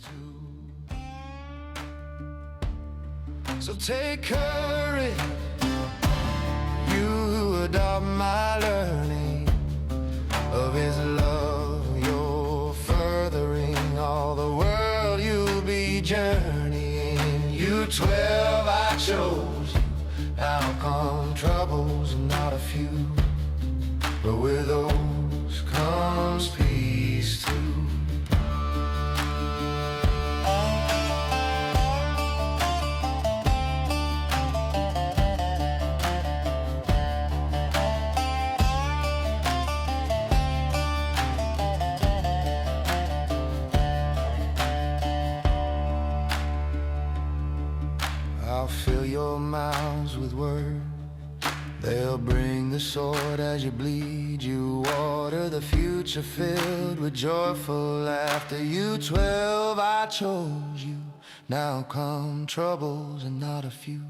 too. So take courage, you who adopt my learning of His love. You're furthering all the world you'll be journeying. You 12 I chose you. How come troubles are not a few? But with those comes peace too. I'll fill your mouths with words. They'll bring the sword as you bleed. You water the future filled with joyful laughter. You 12, I chose you. Now come troubles and not a few.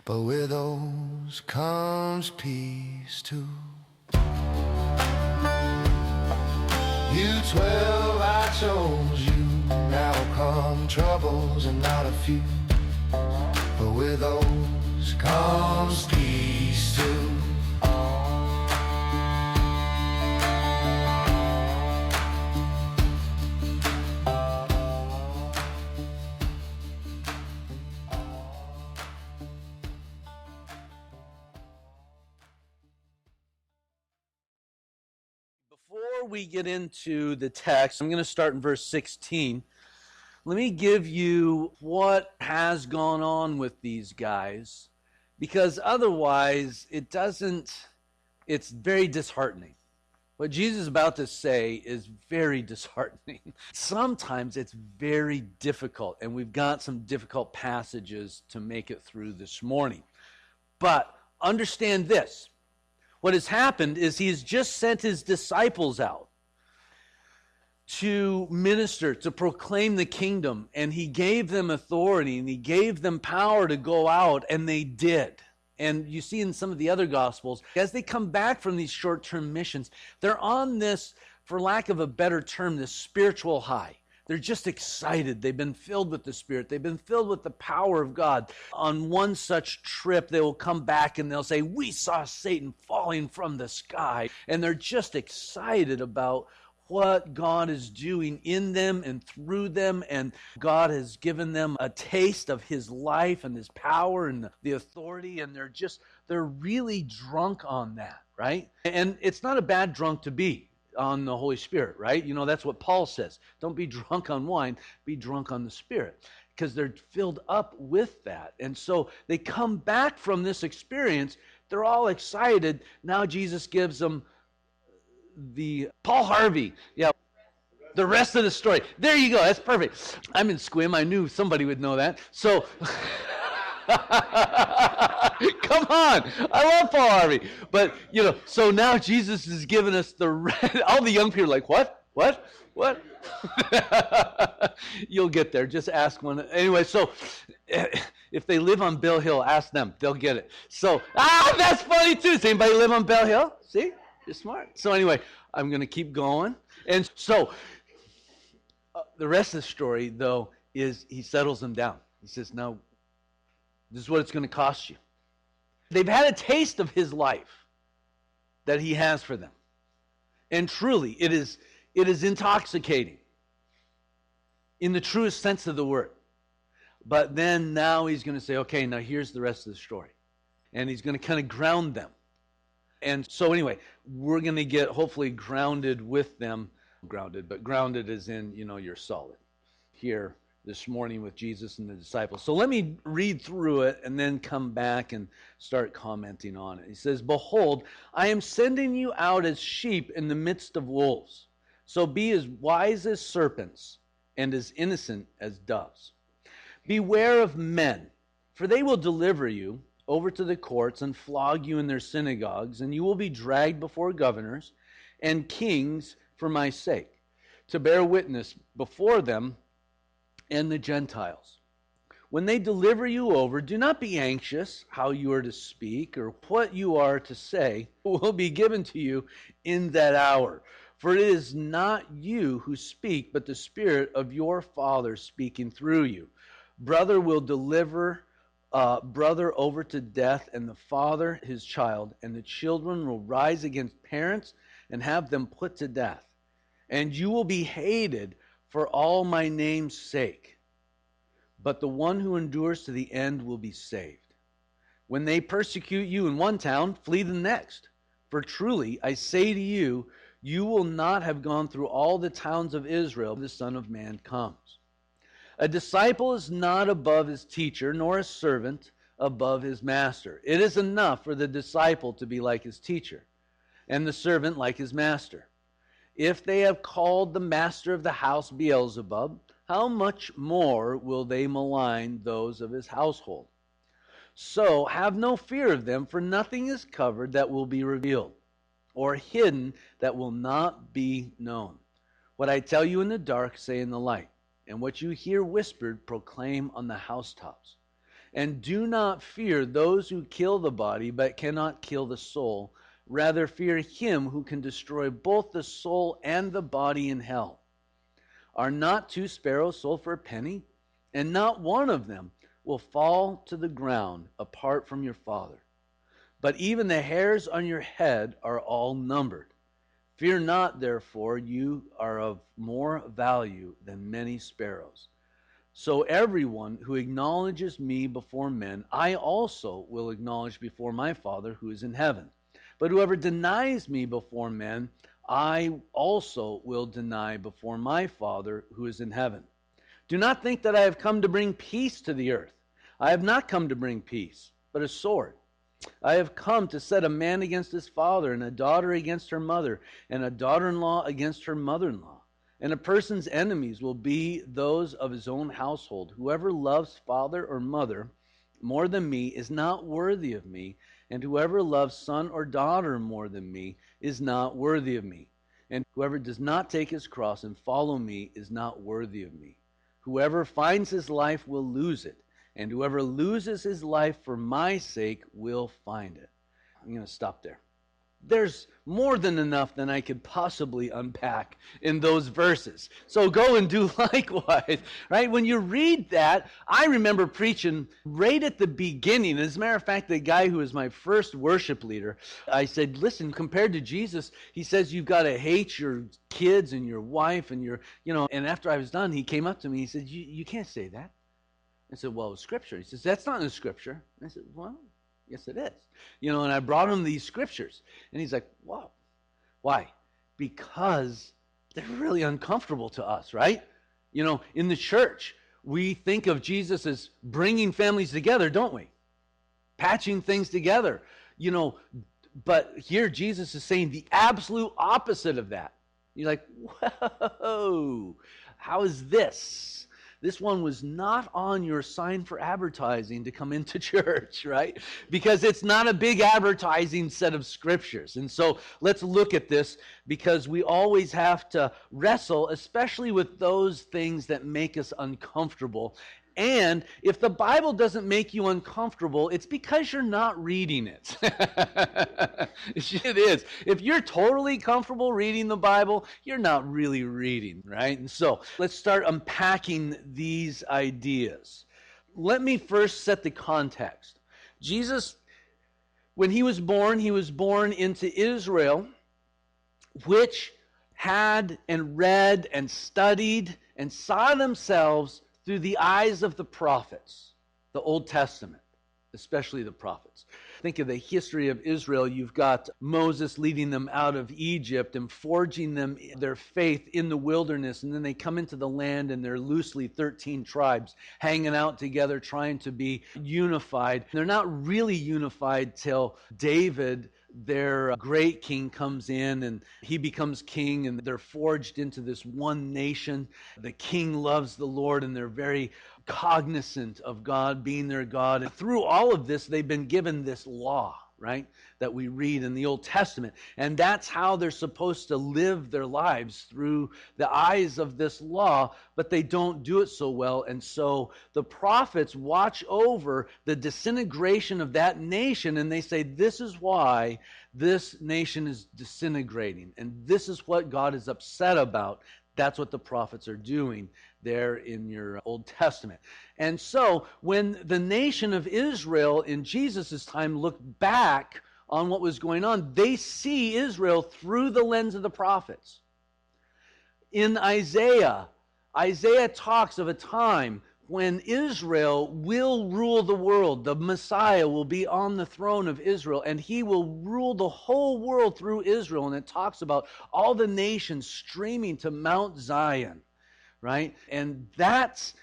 But with those comes peace too. You 12, I chose you. Now come troubles and not a few. But with those comes peace too. Before we get into the text, I'm going to start in verse 16. Let me give you what has gone on with these guys, because otherwise it's very disheartening. What Jesus is about to say is very disheartening. Sometimes it's very difficult, and we've got some difficult passages to make it through this morning. But understand this. What has happened is He has just sent His disciples out to minister, to proclaim the kingdom, and He gave them authority, and He gave them power to go out, and they did. And you see in some of the other Gospels, as they come back from these short-term missions, they're on this, for lack of a better term, this spiritual high. They're just excited. They've been filled with the Spirit. They've been filled with the power of God. On one such trip, they will come back and they'll say, "We saw Satan falling from the sky." And they're just excited about what God is doing in them and through them, and God has given them a taste of His life and His power and the authority, and they're really drunk on that, right? And it's not a bad drunk to be on the Holy Spirit, right? You know, that's what Paul says. Don't be drunk on wine, be drunk on the Spirit, because they're filled up with that. And so they come back from this experience, they're all excited. Now Jesus gives them Paul Harvey, the rest of the story. There you go, that's perfect. I'm in Squim, I knew somebody would know that. So, come on, I love Paul Harvey. But, so now Jesus is giving us all the young people are like, what? You'll get there, just ask one. Anyway, so if they live on Bell Hill, ask them, they'll get it. So, that's funny too. Does anybody live on Bell Hill? See? You're smart. So anyway, I'm going to keep going. And so the rest of the story, though, is He settles them down. He says, "No, this is what it's going to cost you." They've had a taste of His life that He has for them. And truly, it is intoxicating in the truest sense of the word. But then now He's going to say, okay, now here's the rest of the story. And He's going to kind of ground them. And so anyway, we're going to get hopefully grounded with them. Grounded as in, you're solid here this morning with Jesus and the disciples. So let me read through it and then come back and start commenting on it. He says, "Behold, I am sending you out as sheep in the midst of wolves. So be as wise as serpents and as innocent as doves. Beware of men, for they will deliver you over to the courts and flog you in their synagogues, and you will be dragged before governors and kings for my sake, to bear witness before them and the Gentiles. When they deliver you over, do not be anxious how you are to speak or what you are to say will be given to you in that hour. For it is not you who speak, but the Spirit of your Father speaking through you. Brother will deliver brother over to death, and the father his child, and the children will rise against parents and have them put to death. And you will be hated for all my name's sake. But the one who endures to the end will be saved. When they persecute you in one town, flee the next. For truly, I say to you, you will not have gone through all the towns of Israel before the Son of Man comes. A disciple is not above his teacher, nor a servant above his master. It is enough for the disciple to be like his teacher, and the servant like his master. If they have called the master of the house Beelzebub, how much more will they malign those of his household? So have no fear of them, for nothing is covered that will be revealed, or hidden that will not be known. What I tell you in the dark, say in the light, and what you hear whispered, proclaim on the housetops. And do not fear those who kill the body, but cannot kill the soul. Rather fear him who can destroy both the soul and the body in hell. Are not 2 sparrows sold for a penny? And not one of them will fall to the ground apart from your Father. But even the hairs on your head are all numbered. Fear not, therefore, you are of more value than many sparrows. So everyone who acknowledges me before men, I also will acknowledge before my Father who is in heaven. But whoever denies me before men, I also will deny before my Father who is in heaven. Do not think that I have come to bring peace to the earth. I have not come to bring peace, but a sword. I have come to set a man against his father, and a daughter against her mother, and a daughter-in-law against her mother-in-law. And a person's enemies will be those of his own household. Whoever loves father or mother more than me is not worthy of me, and whoever loves son or daughter more than me is not worthy of me. And whoever does not take his cross and follow me is not worthy of me. Whoever finds his life will lose it, and whoever loses his life for my sake will find it. I'm going to stop there. There's more than enough than I could possibly unpack in those verses. So go and do likewise, right? When you read that, I remember preaching right at the beginning. As a matter of fact, the guy who was my first worship leader, I said, listen, compared to Jesus, he says you've got to hate your kids and your wife and your, and after I was done, he came up to me, he said, you can't say that. I said, well, it's Scripture. He says, that's not in the Scripture. And I said, well, yes, it is. And I brought him these scriptures. And he's like, whoa. Why? Because they're really uncomfortable to us, right? In the church, we think of Jesus as bringing families together, don't we? Patching things together. But here Jesus is saying the absolute opposite of that. You're like, whoa, how is this? This one was not on your sign for advertising to come into church, right? Because it's not a big advertising set of scriptures. And so let's look at this, because we always have to wrestle, especially with those things that make us uncomfortable. And if the Bible doesn't make you uncomfortable, it's because you're not reading it. It is. If you're totally comfortable reading the Bible, you're not really reading, right? And so let's start unpacking these ideas. Let me first set the context. Jesus, when he was born into Israel, which had and read and studied and saw themselves through the eyes of the prophets, the Old Testament, especially the prophets. Think of the history of Israel. You've got Moses leading them out of Egypt and forging them their faith in the wilderness, and then they come into the land and they're loosely 13 tribes hanging out together trying to be unified. They're not really unified till David, their great king, comes in and he becomes king, and they're forged into this one nation. The king loves the Lord, and they're very cognizant of God being their God. And through all of this, they've been given this law, right? That we read in the Old Testament. And that's how they're supposed to live their lives, through the eyes of this law, but they don't do it so well. And so the prophets watch over the disintegration of that nation, and they say, this is why this nation is disintegrating, and this is what God is upset about. That's what the prophets are doing there in your Old Testament. And so when the nation of Israel in Jesus' time looked back on what was going on, they see Israel through the lens of the prophets. In Isaiah talks of a time when Israel will rule the world. The Messiah will be on the throne of Israel, and he will rule the whole world through Israel. And it talks about all the nations streaming to Mount Zion, right? And that's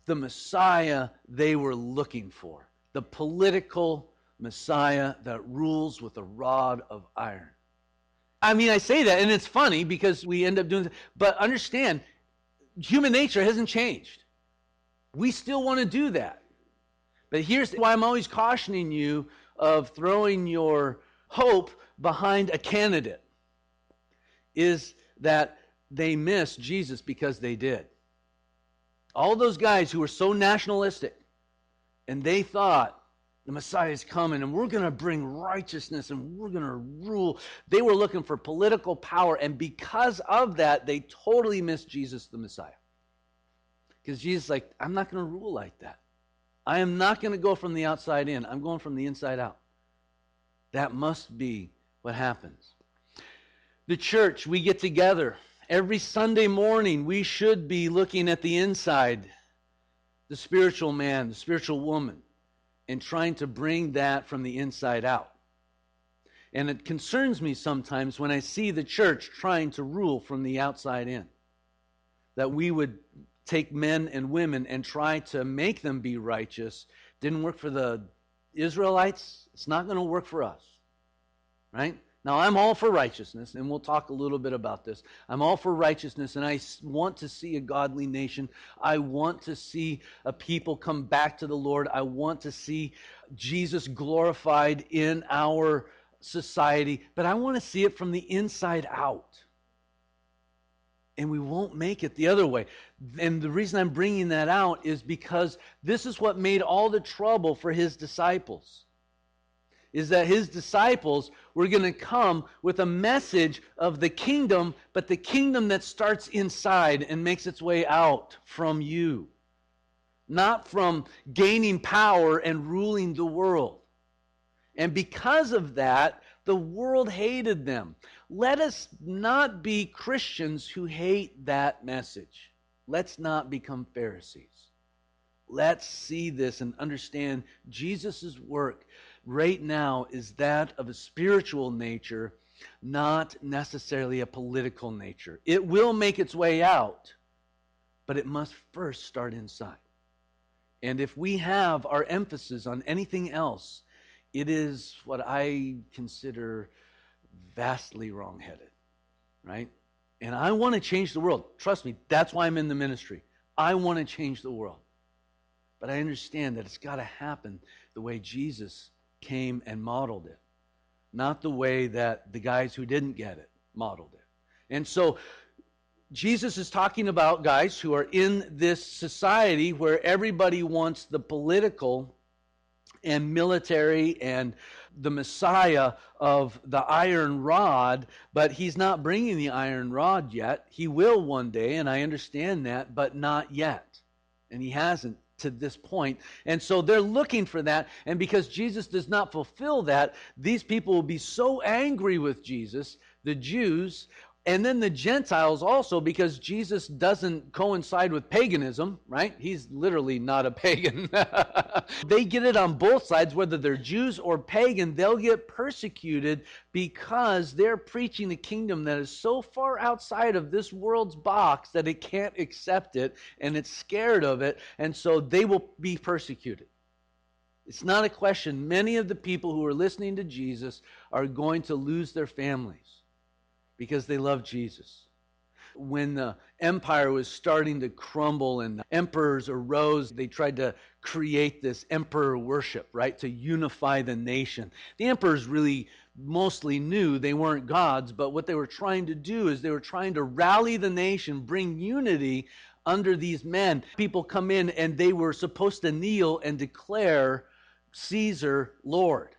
the Messiah they were looking for. The political Messiah that rules with a rod of iron. I mean, I say that, and it's funny because we end up doing that. But understand, human nature hasn't changed. We still want to do that. But here's why I'm always cautioning you of throwing your hope behind a candidate, is that they missed Jesus because they did. All those guys who were so nationalistic, and they thought the Messiah is coming and we're going to bring righteousness and we're going to rule. They were looking for political power, and because of that, they totally missed Jesus the Messiah. Because Jesus is like, I'm not going to rule like that. I am not going to go from the outside in. I'm going from the inside out. That must be what happens. The church, we get together. Every Sunday morning, we should be looking at the inside, the spiritual man, the spiritual woman, and trying to bring that from the inside out. And it concerns me sometimes when I see the church trying to rule from the outside in. That we would take men and women and try to make them be righteous. Didn't work for the Israelites. It's not going to work for us. Right? Now, I'm all for righteousness, and we'll talk a little bit about this. I'm all for righteousness, and I want to see a godly nation. I want to see a people come back to the Lord. I want to see Jesus glorified in our society, but I want to see it from the inside out. And we won't make it the other way. And the reason I'm bringing that out is because this is what made all the trouble for his disciples. Is that his disciples were going to come with a message of the kingdom, but the kingdom that starts inside and makes its way out from you. Not from gaining power and ruling the world. And because of that, the world hated them. Let us not be Christians who hate that message. Let's not become Pharisees. Let's see this and understand Jesus' work right now is that of a spiritual nature, not necessarily a political nature. It will make its way out, but it must first start inside. And if we have our emphasis on anything else, it is what I consider vastly wrong-headed, right? And I want to change the world. Trust me, that's why I'm in the ministry. I want to change the world. But I understand that it's got to happen the way Jesus came and modeled it, not the way that the guys who didn't get it modeled it. And so Jesus is talking about guys who are in this society where everybody wants the political and military and the Messiah of the iron rod, but he's not bringing the iron rod yet. He will one day, and I understand that, but not yet. And he hasn't to this point. And so they're looking for that, and because Jesus does not fulfill that, these people will be so angry with Jesus, the Jews, and then the Gentiles also, because Jesus doesn't coincide with paganism, right? He's literally not a pagan. They get it on both sides, whether they're Jews or pagan. They'll get persecuted because they're preaching a kingdom that is so far outside of this world's box that it can't accept it, and it's scared of it, and so they will be persecuted. It's not a question. Many of the people who are listening to Jesus are going to lose their families because they love Jesus. when the empire was starting to crumble and the emperors arose, they tried to create this emperor worship, right, to unify the nation. The emperors really mostly knew they weren't gods, but what they were trying to do is they were trying to rally the nation, bring unity under these men. People come in and they were supposed to kneel and declare Caesar Lord.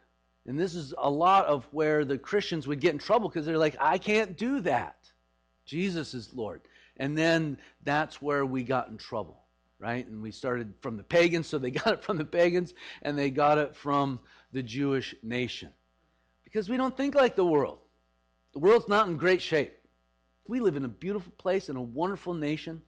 And this is a lot of where the Christians would get in trouble because they're like, I can't do that. Jesus is Lord. And then that's where we got in trouble, right? And we started from the pagans, so they got it from the pagans, and they got it from the Jewish nation. Because we don't think like the world. The world's not in great shape. We live in a beautiful place, in a wonderful nation,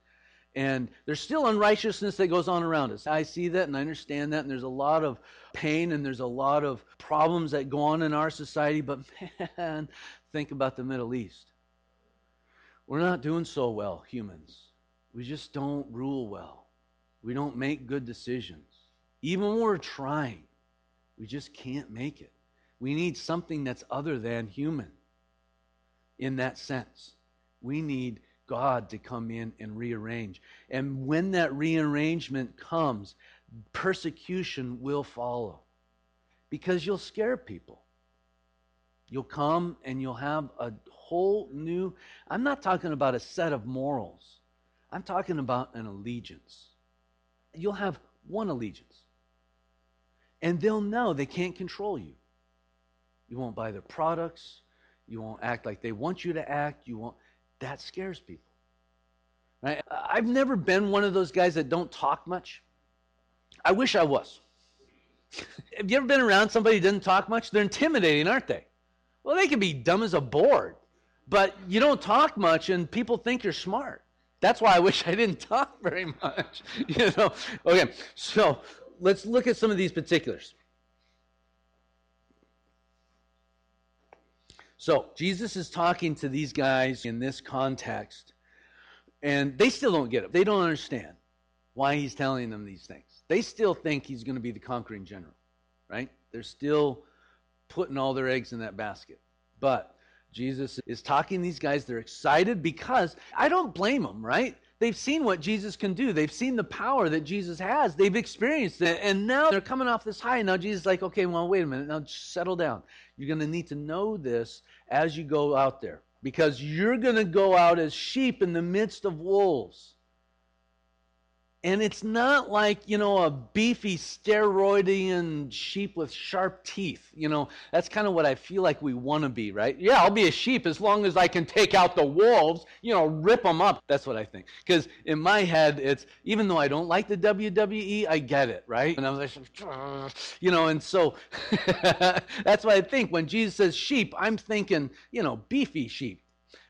and there's still unrighteousness that goes on around us. I see that and I understand that, and there's a lot of pain and there's a lot of problems that go on in our society, but man, think about the Middle East. We're not doing so well, humans. We just don't rule well. We don't make good decisions. Even when we're trying, we just can't make it. We need something that's other than human in that sense. We need God to come in and rearrange. And when that rearrangement comes, persecution will follow because you'll scare people. You'll come and you'll have a whole new, I'm not talking about a set of morals. I'm talking about an allegiance. You'll have one allegiance. And they'll know they can't control you. You won't buy their products. You won't act like they want you to act. You won't. That scares people. Right? I've never been one of those guys that don't talk much. I wish I was. Have you ever been around somebody who doesn't talk much? They're intimidating, aren't they? Well, they can be dumb as a board, but you don't talk much and people think you're smart. That's why I wish I didn't talk very much. Okay, so let's look at some of these particulars. So Jesus is talking to these guys in this context, and they still don't get it. They don't understand why he's telling them these things. They still think he's going to be the conquering general, right? They're still putting all their eggs in that basket. But Jesus is talking to these guys. They're excited because I don't blame them, right? They've seen what Jesus can do. They've seen the power that Jesus has. They've experienced it. And now they're coming off this high. And now Jesus is like, okay, well, wait a minute. Now just settle down. You're going to need to know this as you go out there. Because you're going to go out as sheep in the midst of wolves. And it's not like, a beefy steroidian sheep with sharp teeth. That's kind of what I feel like we want to be, right? Yeah, I'll be a sheep as long as I can take out the wolves, rip them up. That's what I think. Because in my head, it's, even though I don't like the WWE, I get it, right? And I was like, and so that's what I think. When Jesus says sheep, I'm thinking, beefy sheep.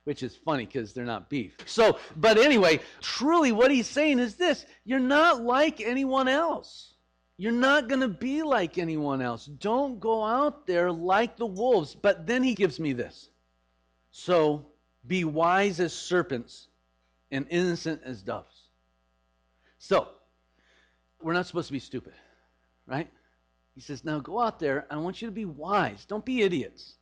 Which is funny because they're not beef. So, but anyway, truly what he's saying is this: you're not like anyone else. You're not going to be like anyone else. Don't go out there like the wolves. But then he gives me this. So, be wise as serpents and innocent as doves. So, we're not supposed to be stupid, right? He says, now go out there. I want you to be wise. Don't be idiots.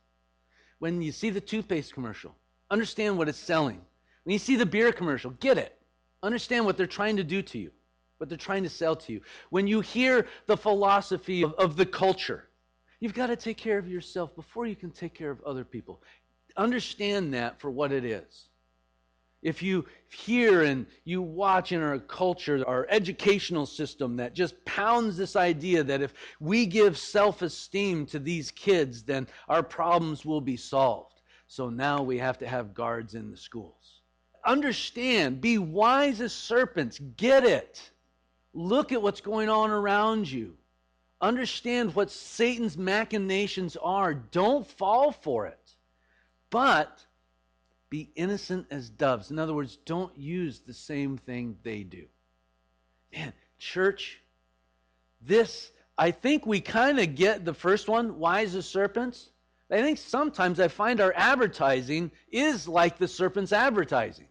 When you see the toothpaste commercial, understand what it's selling. When you see the beer commercial, get it. Understand what they're trying to do to you, what they're trying to sell to you. When you hear the philosophy of the culture, you've got to take care of yourself before you can take care of other people. Understand that for what it is. If you hear and you watch in our culture, our educational system that just pounds this idea that if we give self-esteem to these kids, then our problems will be solved. So now we have to have guards in the schools. Understand, be wise as serpents. Get it. Look at what's going on around you. Understand what Satan's machinations are. Don't fall for it. But be innocent as doves. In other words, don't use the same thing they do. Man, church, I think we kind of get the first one, wise as serpents. I think sometimes I find our advertising is like the serpent's advertising.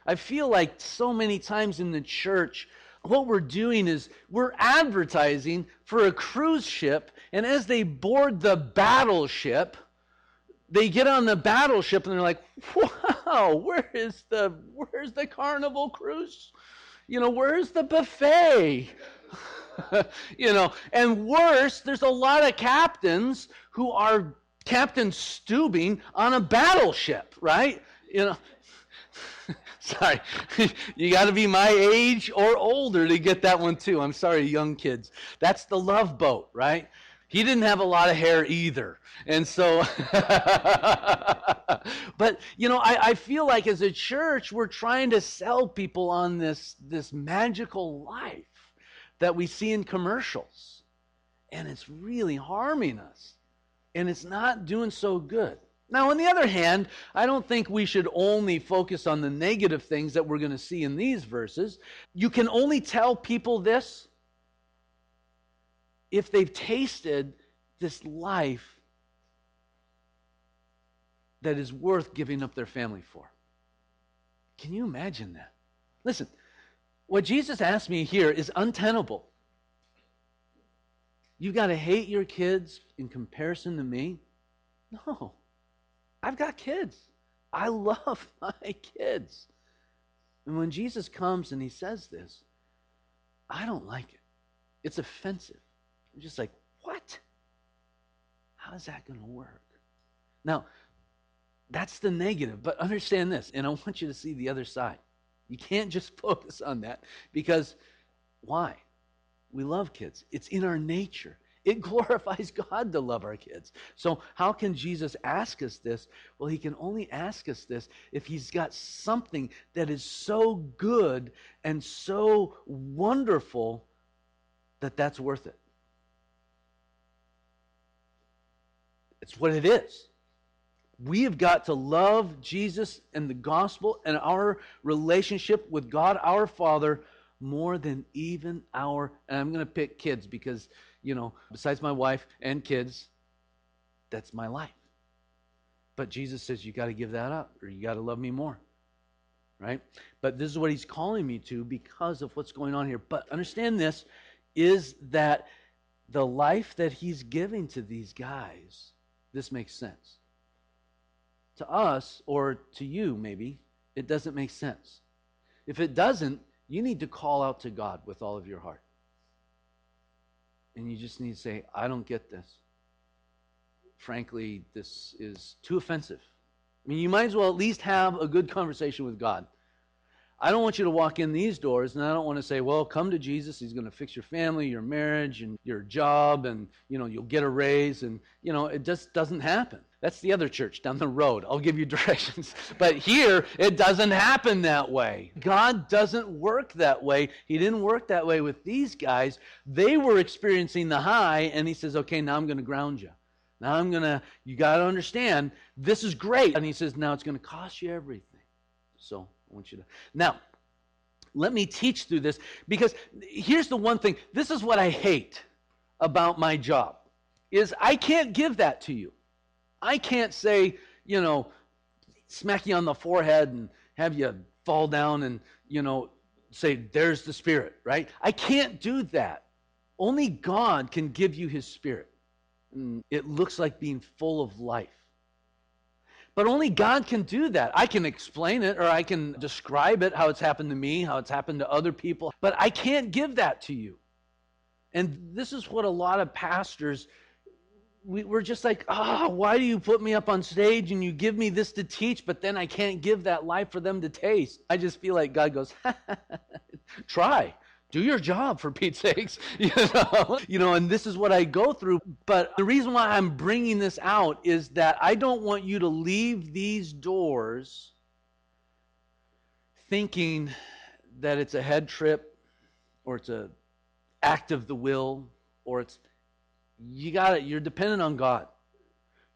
I feel like so many times in the church, what we're doing is we're advertising for a cruise ship, and as they board the battleship, they get on the battleship and they're like, no, where's the Carnival cruise? Where's the buffet? And worse, there's a lot of captains who are Captain Stubing on a battleship, right? Sorry, you got to be my age or older to get that one too. I'm sorry, young kids. That's the Love Boat, right? He didn't have a lot of hair either. And so, but, I feel like as a church, we're trying to sell people on this magical life that we see in commercials. And it's really harming us. And it's not doing so good. Now, on the other hand, I don't think we should only focus on the negative things that we're going to see in these verses. You can only tell people this if they've tasted this life that is worth giving up their family for. Can you imagine that? Listen, what Jesus asked me here is untenable. You've got to hate your kids in comparison to me? No. I've got kids. I love my kids. And when Jesus comes and he says this, I don't like it. It's offensive. I'm just like, what? How is that going to work? Now, that's the negative, but understand this, and I want you to see the other side. You can't just focus on that, because why? We love kids. It's in our nature. It glorifies God to love our kids. So how can Jesus ask us this? Well, he can only ask us this if he's got something that is so good and so wonderful that that's worth it. It's what it is. We have got to love Jesus and the gospel and our relationship with God, our Father, more than even and I'm going to pick kids because, besides my wife and kids, that's my life. But Jesus says you got to give that up, or you got to love me more, right? But this is what he's calling me to because of what's going on here. But understand this, is that the life that he's giving to these guys, this makes sense. To us, or to you maybe, it doesn't make sense. If it doesn't, you need to call out to God with all of your heart. And you just need to say, I don't get this. Frankly, this is too offensive. I mean, you might as well at least have a good conversation with God. I don't want you to walk in these doors, and I don't want to say, well, come to Jesus. He's going to fix your family, your marriage, and your job, and, you'll get a raise. And, it just doesn't happen. That's the other church down the road. I'll give you directions. But here, it doesn't happen that way. God doesn't work that way. He didn't work that way with these guys. They were experiencing the high, and he says, okay, now I'm going to ground you. Now you got to understand, this is great. And he says, now it's going to cost you everything. So I want you to. Now, let me teach through this, because here's the one thing. This is what I hate about my job, is I can't give that to you. I can't say, smack you on the forehead and have you fall down and, say, there's the Spirit, right? I can't do that. Only God can give you his Spirit. And it looks like being full of life. But only God can do that. I can explain it, or I can describe it, how it's happened to me, how it's happened to other people, but I can't give that to you. And this is what a lot of pastors, we're just like, why do you put me up on stage and you give me this to teach, but then I can't give that life for them to taste? I just feel like God goes, try. Do your job, for Pete's sakes. And this is what I go through. But the reason why I'm bringing this out is that I don't want you to leave these doors thinking that it's a head trip, or it's an act of the will, or you're dependent on God.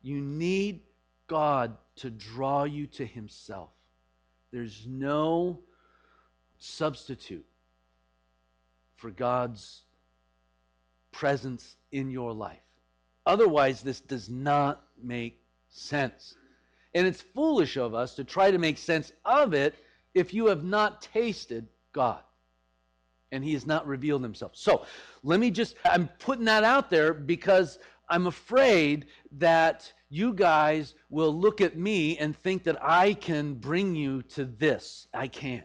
You need God to draw you to himself. There's no substitute for God's presence in your life. Otherwise, this does not make sense. And it's foolish of us to try to make sense of it if you have not tasted God and he has not revealed himself. So I'm putting that out there because I'm afraid that you guys will look at me and think that I can bring you to this. I can't.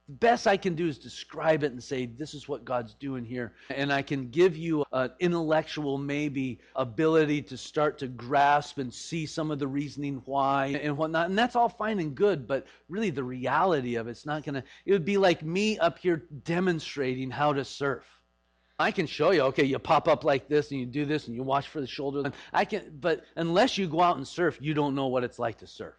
The best I can do is describe it and say, this is what God's doing here. And I can give you an intellectual, maybe, ability to start to grasp and see some of the reasoning why and whatnot. And that's all fine and good, but really the reality of it's not going to, it would be like me up here demonstrating how to surf. I can show you, okay, you pop up like this and you do this and you watch for the shoulder. But unless you go out and surf, you don't know what it's like to surf.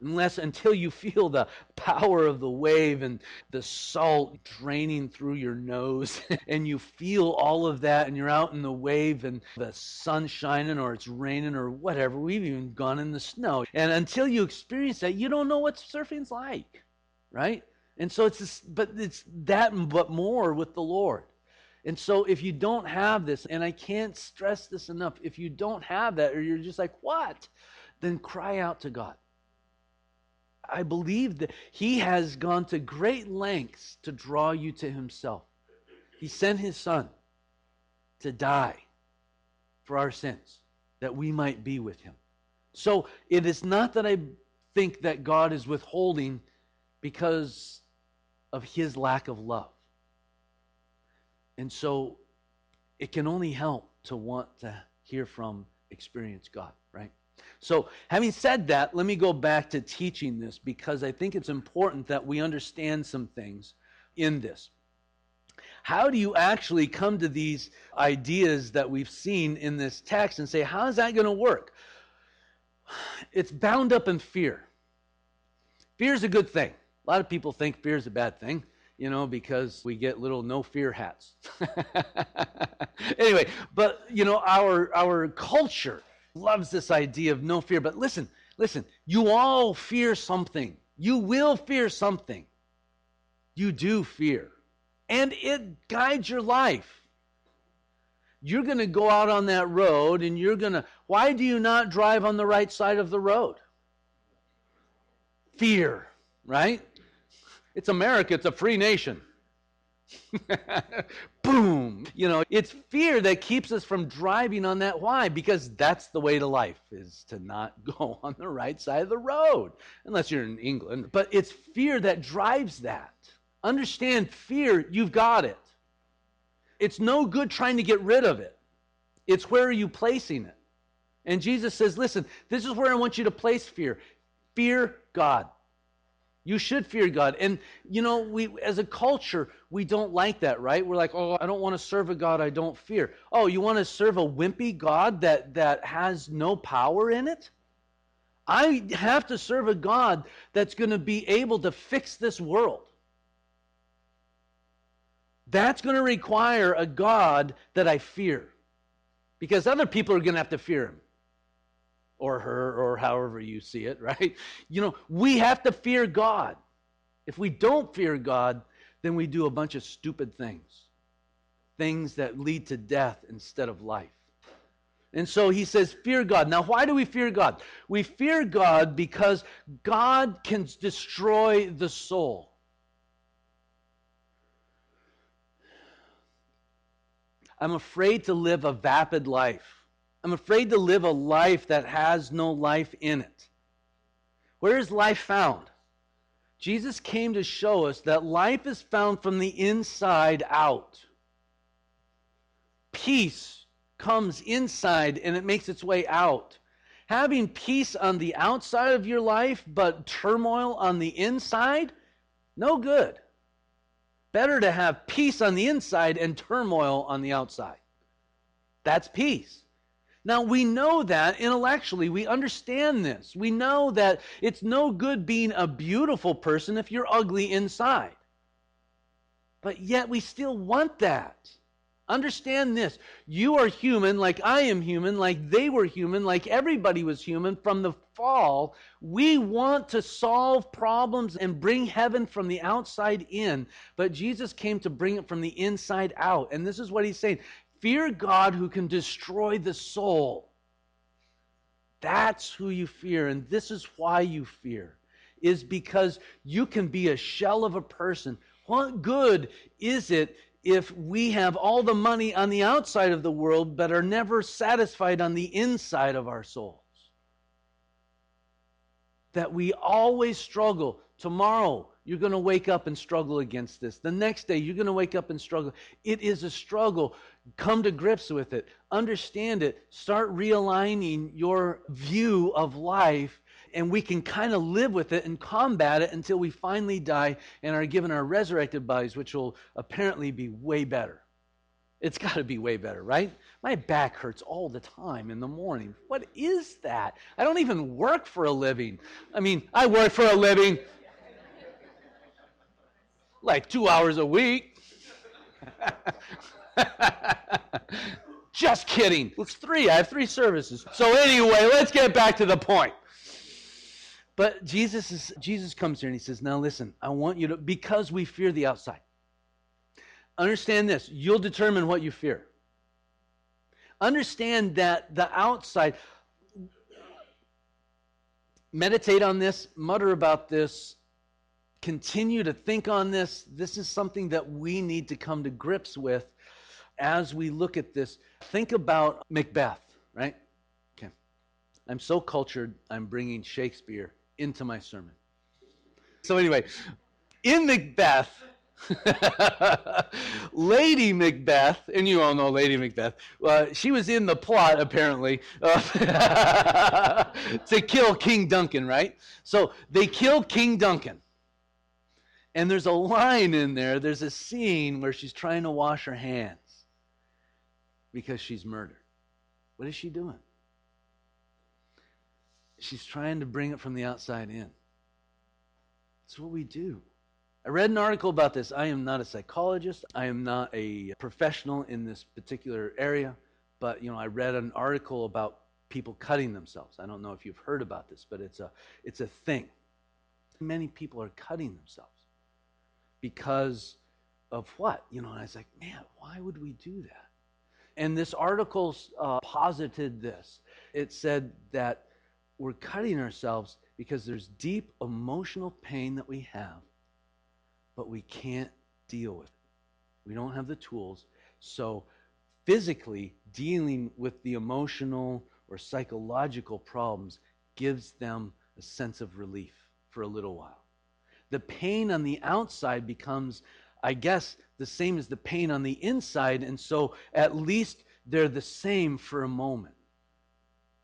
Until you feel the power of the wave and the salt draining through your nose and you feel all of that and you're out in the wave and the sun's shining or it's raining or whatever. We've even gone in the snow. And until you experience that, you don't know what surfing's like, right? And so it's that but more with the Lord. And so if you don't have this, and I can't stress this enough, if you don't have that or you're just like, what? Then cry out to God. I believe that He has gone to great lengths to draw you to Himself. He sent His Son to die for our sins, that we might be with Him. So it is not that I think that God is withholding because of His lack of love. And so it can only help to want to hear from, experience God, right? So having said that, let me go back to teaching this because I think it's important that we understand some things in this. How do you actually come to these ideas that we've seen in this text and say, how is that going to work? It's bound up in fear. Fear is a good thing. A lot of people think fear is a bad thing, because we get little no fear hats. Anyway, but our culture loves this idea of no fear. But listen, you all fear something. You will fear something. You do fear. And it guides your life. You're going to go out on that road and why do you not drive on the right side of the road? Fear, right? It's America. It's a free nation. Boom. It's fear that keeps us from driving on that. Why? Because that's the way to life, is to not go on the right side of the road, unless you're in England. But it's fear that drives that. Understand, fear, you've got it. It's no good trying to get rid of it. It's where are you placing it? And Jesus says, listen, this is where I want you to place fear. Fear God. You should fear God. And, we as a culture, we don't like that, right? We're like, I don't want to serve a God I don't fear. Oh, you want to serve a wimpy God that has no power in it? I have to serve a God that's going to be able to fix this world. That's going to require a God that I fear. Because other people are going to have to fear Him. Or her, or however you see it, right? We have to fear God. If we don't fear God, then we do a bunch of stupid things. Things that lead to death instead of life. And so He says, fear God. Now, why do we fear God? We fear God because God can destroy the soul. I'm afraid to live a vapid life. I'm afraid to live a life that has no life in it. Where is life found? Jesus came to show us that life is found from the inside out. Peace comes inside and it makes its way out. Having peace on the outside of your life but turmoil on the inside, no good. Better to have peace on the inside and turmoil on the outside. That's peace. Now, we know that intellectually. We understand this. We know that it's no good being a beautiful person if you're ugly inside. But yet we still want that. Understand this. You are human like I am human, like they were human, like everybody was human from the fall. We want to solve problems and bring heaven from the outside in. But Jesus came to bring it from the inside out. And this is what He's saying. Fear God who can destroy the soul. That's who you fear, and this is why you fear, is because you can be a shell of a person. What good is it if we have all the money on the outside of the world but are never satisfied on the inside of our souls. That we always struggle. Tomorrow, you're going to wake up and struggle against this. The next day, you're going to wake up and struggle. It is a struggle. Come to grips with it. Understand it. Start realigning your view of life, and we can kind of live with it and combat it until we finally die and are given our resurrected bodies, which will apparently be way better. It's got to be way better, right? My back hurts all the time in the morning. What is that? I don't even work for a living. I mean, I work for a living like 2 hours a week. Just kidding. It's 3. I have 3 services. So anyway, let's get back to the point. But Jesus comes here and he says, now listen, I want you to, because we fear the outside. Understand this, you'll determine what you fear. Understand that the outside, meditate on this, mutter about this, continue to think on this. This is something that we need to come to grips with as we look at this. Think about Macbeth, right? Okay. I'm so cultured, I'm bringing Shakespeare into my sermon. So anyway, in Macbeth, Lady Macbeth, and you all know Lady Macbeth, she was in the plot apparently to kill King Duncan, right? So they killed King Duncan. And there's a line in there, there's a scene where she's trying to wash her hands because she's murdered. What is she doing? She's trying to bring it from the outside in. That's what we do. I read an article about this. I am not a psychologist. I am not a professional in this particular area. But, I read an article about people cutting themselves. I don't know if you've heard about this, but it's a thing. Many people are cutting themselves because of what? And I was like, man, why would we do that? And this article posited this. It said that we're cutting ourselves because there's deep emotional pain that we have, but we can't deal with it. We don't have the tools. So physically dealing with the emotional or psychological problems gives them a sense of relief for a little while. The pain on the outside becomes, I guess, the same as the pain on the inside, and so at least they're the same for a moment,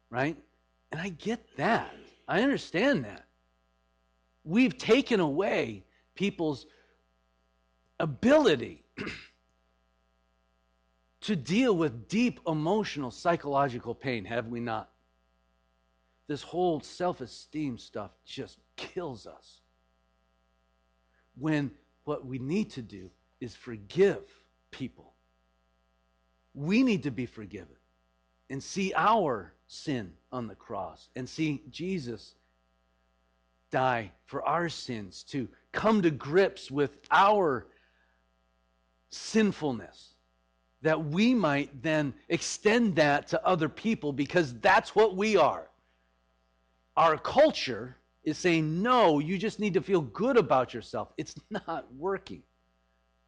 right? And I get that. I understand that. We've taken away people's ability to deal with deep emotional, psychological pain, have we not? This whole self-esteem stuff just kills us. When what we need to do is forgive people. We need to be forgiven and see our sin on the cross and see Jesus die for our sins, to come to grips with our sinfulness, that we might then extend that to other people, because that's what we are. Our culture is saying, no, you just need to feel good about yourself. It's not working.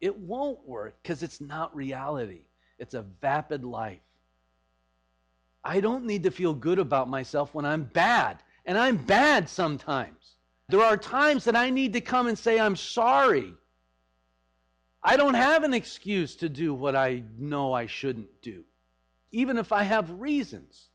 It won't work because it's not reality. It's a vapid life. I don't need to feel good about myself when I'm bad, and I'm bad sometimes. There are times that I need to come and say, I'm sorry. I don't have an excuse to do what I know I shouldn't do, even if I have reasons.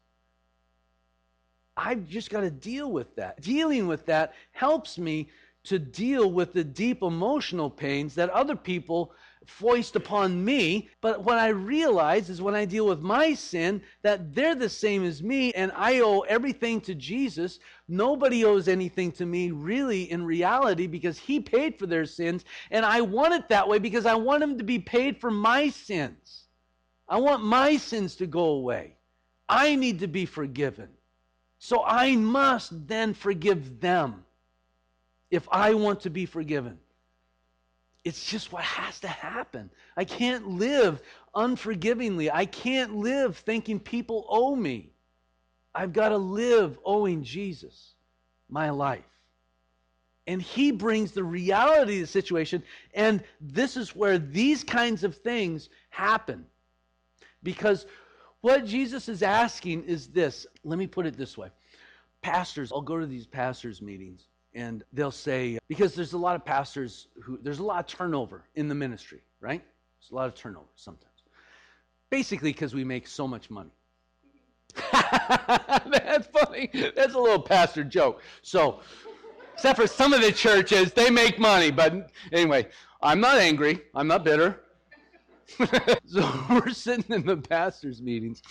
I've just got to deal with that. Dealing with that helps me to deal with the deep emotional pains that other people foist upon me. But what I realize is when I deal with my sin, that they're the same as me, and I owe everything to Jesus. Nobody owes anything to me really in reality, because he paid for their sins, and I want it that way because I want him to be paid for my sins. I want my sins to go away. I need to be forgiven. So I must then forgive them if I want to be forgiven. It's just what has to happen. I can't live unforgivingly. I can't live thinking people owe me. I've got to live owing Jesus my life. And he brings the reality of the situation, and this is where these kinds of things happen. Because what Jesus is asking is this. Let me put it this way. Pastors, I'll go to these pastors' meetings, and they'll say, because there's a lot of pastors there's a lot of turnover in the ministry, right? There's a lot of turnover sometimes. Basically because we make so much money. That's funny. That's a little pastor joke. So, except for some of the churches, they make money. But anyway, I'm not angry. I'm not bitter. So we're sitting in the pastors' meetings,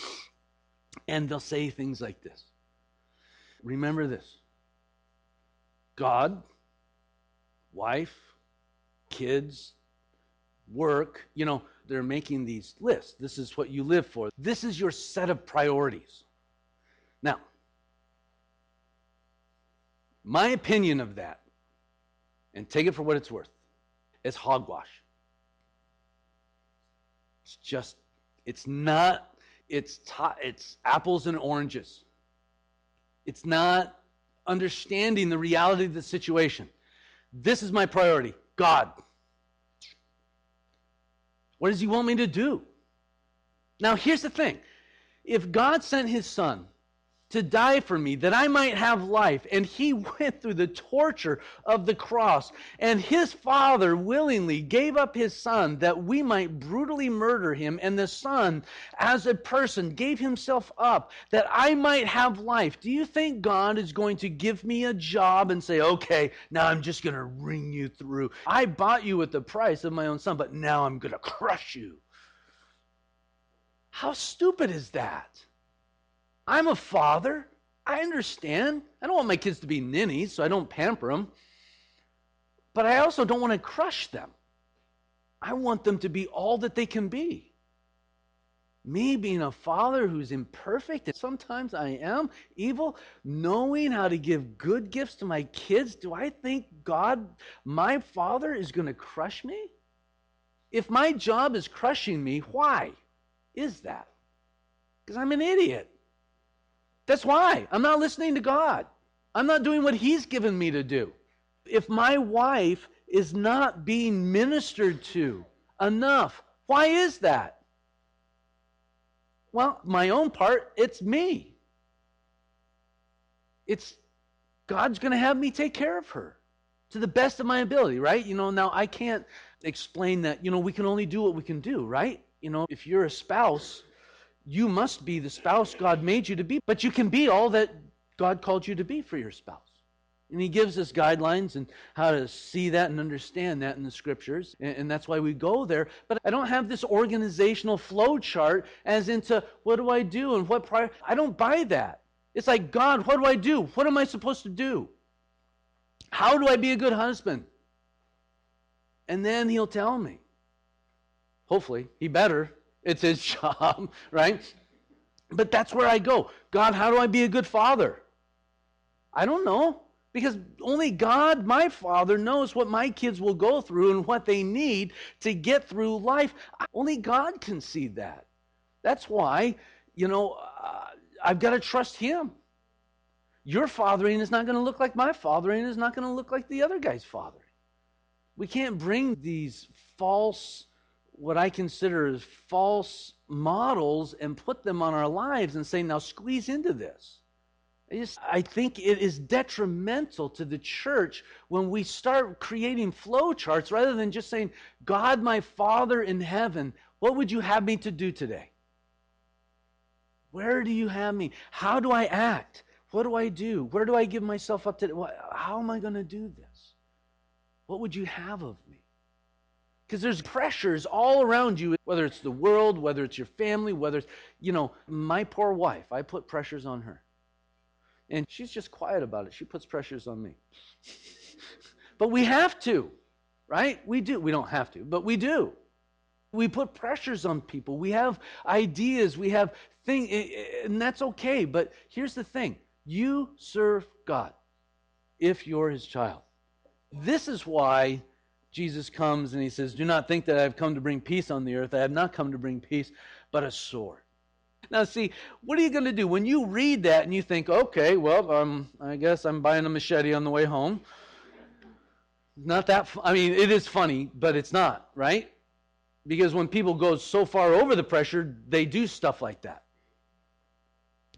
and they'll say things like this. Remember this. God, wife, kids, work, they're making these lists. This is what you live for. This is your set of priorities. Now, my opinion of that, and take it for what it's worth, is hogwash. It's apples and oranges. It's not understanding the reality of the situation. This is my priority, God. What does he want me to do? Now, here's the thing. If God sent his son to die for me, that I might have life, and he went through the torture of the cross, and his father willingly gave up his son that we might brutally murder him, and the son, as a person, gave himself up that I might have life, do you think God is going to give me a job and say, okay, now I'm just going to wring you through? I bought you with the price of my own son, but now I'm going to crush you. How stupid is that? I'm a father. I understand. I don't want my kids to be ninnies, so I don't pamper them. But I also don't want to crush them. I want them to be all that they can be. Me being a father who's imperfect, and sometimes I am evil, knowing how to give good gifts to my kids, do I think God, my Father, is going to crush me? If my job is crushing me, why is that? Because I'm an idiot. That's why. I'm not listening to God. I'm not doing what he's given me to do. If my wife is not being ministered to enough, why is that? Well, my own part, it's me. It's God's going to have me take care of her to the best of my ability, right? Now I can't explain that, we can only do what we can do, right? If you're a spouse, you must be the spouse God made you to be, but you can be all that God called you to be for your spouse. And he gives us guidelines and how to see that and understand that in the scriptures, and that's why we go there. But I don't have this organizational flow chart as into what do I do and what prior. I don't buy that. It's like, God, what do I do? What am I supposed to do? How do I be a good husband? And then he'll tell me. Hopefully, he better. It's his job, right? But that's where I go. God, how do I be a good father? I don't know. Because only God, my Father, knows what my kids will go through and what they need to get through life. Only God can see that. That's why, I've got to trust him. Your fathering is not going to look like my fathering. It's not going to look like the other guy's fathering. We can't bring these false, what I consider as false models, and put them on our lives and say, now squeeze into this. I think it is detrimental to the church when we start creating flow charts rather than just saying, God, my Father in heaven, what would you have me to do today? Where do you have me? How do I act? What do I do? Where do I give myself up to? How am I going to do this? What would you have of me? Because there's pressures all around you, whether it's the world, whether it's your family, whether it's, my poor wife, I put pressures on her. And she's just quiet about it. She puts pressures on me. But we have to, right? We do. We don't have to, but we do. We put pressures on people. We have ideas. We have things, and that's okay. But here's the thing. You serve God if you're his child. This is why Jesus comes and he says, do not think that I have come to bring peace on the earth. I have not come to bring peace, but a sword. Now, see, what are you going to do? When you read that and you think, okay, well, I guess I'm buying a machete on the way home. Not that, I mean, it is funny, but it's not, right? Because when people go so far over the pressure, they do stuff like that.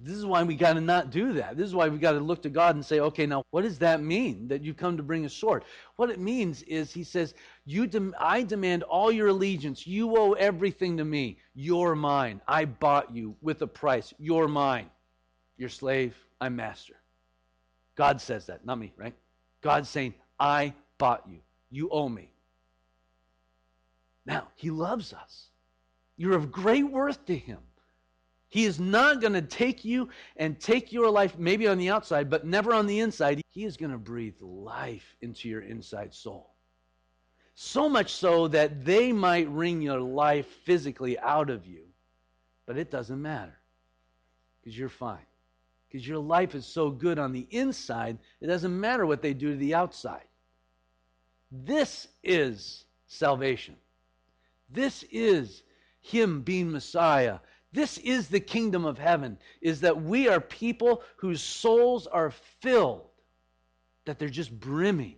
This is why we got to not do that. This is why we got to look to God and say, okay, now what does that mean that you come to bring a sword? What it means is, he says, I demand all your allegiance. You owe everything to me. You're mine. I bought you with a price. You're mine. You're slave. I'm master. God says that, not me, right? God's saying, I bought you. You owe me. Now, he loves us. You're of great worth to him. He is not going to take you and take your life maybe on the outside, but never on the inside. He is going to breathe life into your inside soul. So much so that they might wring your life physically out of you, but it doesn't matter because you're fine. Because your life is so good on the inside, it doesn't matter what they do to the outside. This is salvation. This is him being Messiah. This is the kingdom of heaven, is that we are people whose souls are filled, that they're just brimming.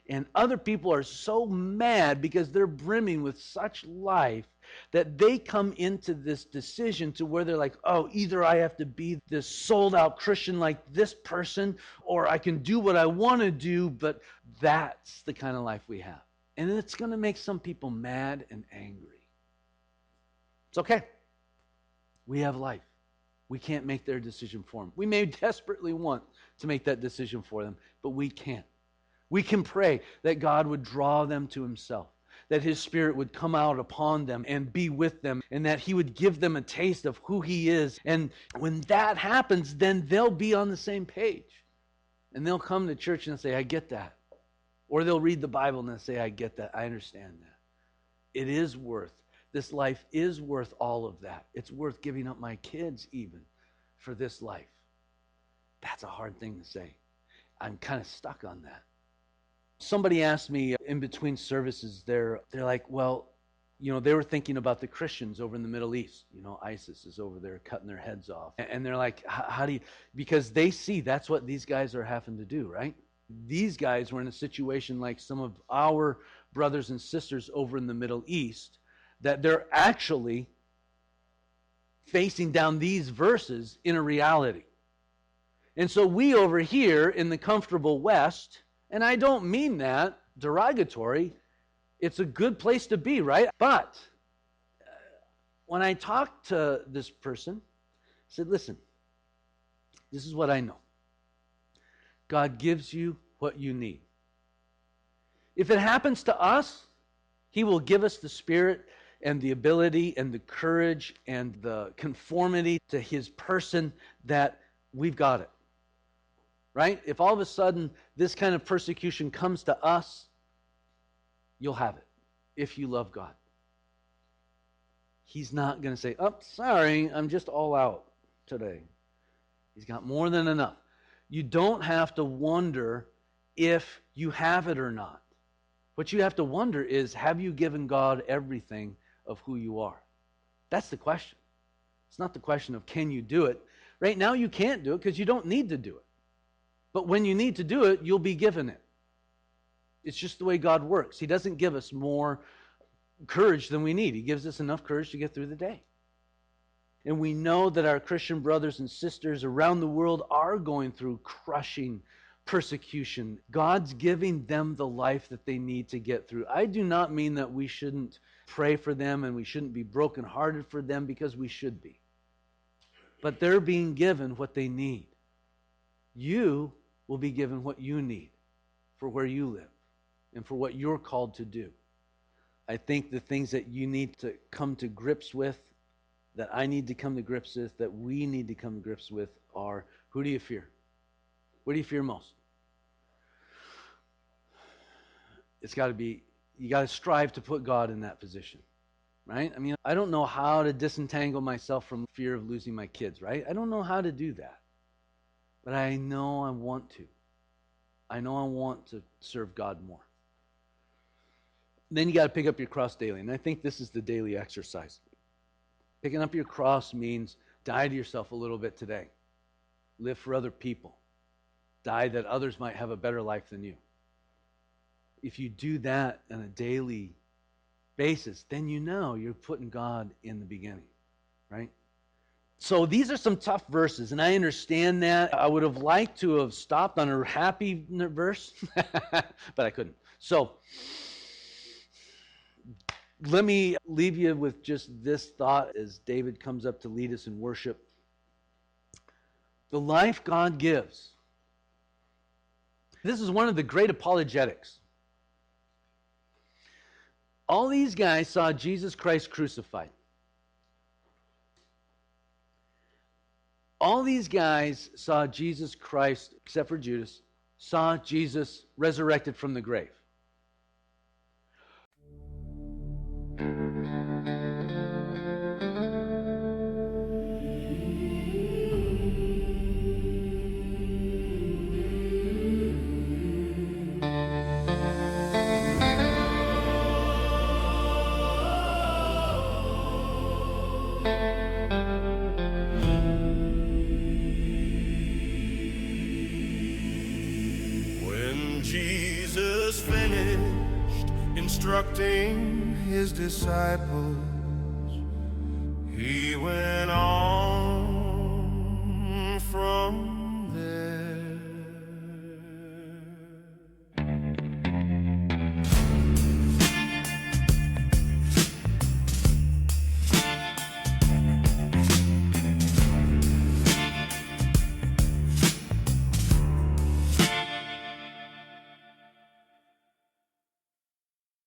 And other people are so mad because they're brimming with such life that they come into this decision to where they're like, oh, either I have to be this sold-out Christian like this person, or I can do what I want to do, but that's the kind of life we have. And it's going to make some people mad and angry. It's okay. We have life. We can't make their decision for them. We may desperately want to make that decision for them, but we can't. We can pray that God would draw them to himself, that his Spirit would come out upon them and be with them, and that he would give them a taste of who he is. And when that happens, then they'll be on the same page. And they'll come to church and say, I get that. Or they'll read the Bible and they'll say, I get that. I understand that. It is worth, this life is worth all of that. It's worth giving up my kids even for this life. That's a hard thing to say. I'm kind of stuck on that. Somebody asked me in between services, they're like, well, you know, they were thinking about the Christians over in the Middle East. You know, ISIS is over there cutting their heads off. And they're like, how do you, because they see that's what these guys are having to do, right? These guys were in a situation like some of our brothers and sisters over in the Middle East, that they're actually facing down these verses in a reality. And so we over here in the comfortable West, and I don't mean that derogatory, it's a good place to be, right? But when I talked to this person, I said, listen, this is what I know. God gives you what you need. If it happens to us, he will give us the Spirit and the ability and the courage and the conformity to his person that we've got it. Right? If all of a sudden this kind of persecution comes to us, you'll have it if you love God. He's not going to say, oh, sorry, I'm just all out today. He's got more than enough. You don't have to wonder if you have it or not. What you have to wonder is, have you given God everything of who you are? That's the question. It's not the question of can you do it. Right now you can't do it because you don't need to do it. But when you need to do it, you'll be given it. It's just the way God works. He doesn't give us more courage than we need. He gives us enough courage to get through the day. And we know that our Christian brothers and sisters around the world are going through crushing persecution. God's giving them the life that they need to get through. I do not mean that we shouldn't pray for them and we shouldn't be brokenhearted for them, because we should be. But they're being given what they need. You will be given what you need for where you live and for what you're called to do. I think the things that you need to come to grips with, that I need to come to grips with, that we need to come to grips with are, who do you fear? What do you fear most? It's got to be, you got to strive to put God in that position, right? I mean, I don't know how to disentangle myself from fear of losing my kids, right? I don't know how to do that. But I know I want to. I know I want to serve God more. Then you got to pick up your cross daily. And I think this is the daily exercise. Picking up your cross means die to yourself a little bit today. Live for other people. Die that others might have a better life than you. if you do that on a daily basis, then you know you're putting God in the beginning, right? So these are some tough verses, and I understand that. I would have liked to have stopped on a happy verse, but I couldn't. So let me leave you with just this thought as David comes up to lead us in worship. The life God gives. This is one of the great apologetics. All these guys saw Jesus Christ crucified. All these guys saw Jesus Christ, except for Judas, saw Jesus resurrected from the grave. Jesus finished instructing his disciples, he went on from